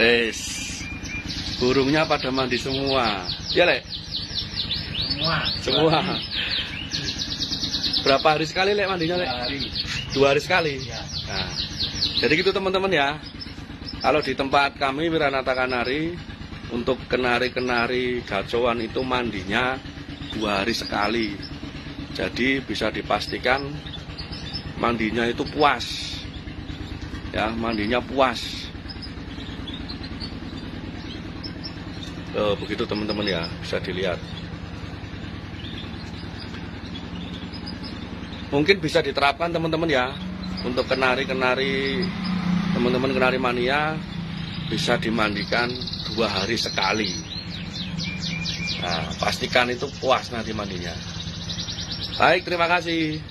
Wes, burungnya pada mandi semua. Ya, Lek? Semua. Berapa hari sekali, Lek, mandinya, Lek? 2 hari sekali. Ya. Nah, jadi gitu teman-teman ya. Kalau di tempat kami Wiranata Kanari, untuk kenari-kenari gacoan itu mandinya 2 hari sekali. Jadi bisa dipastikan mandinya itu puas. Ya, mandinya puas. Begitu teman-teman ya, bisa dilihat. Mungkin bisa diterapkan teman-teman ya, untuk kenari-kenari, teman-teman kenari mania bisa dimandikan 2 hari sekali. Nah, pastikan itu puas nanti mandinya. Baik, terima kasih.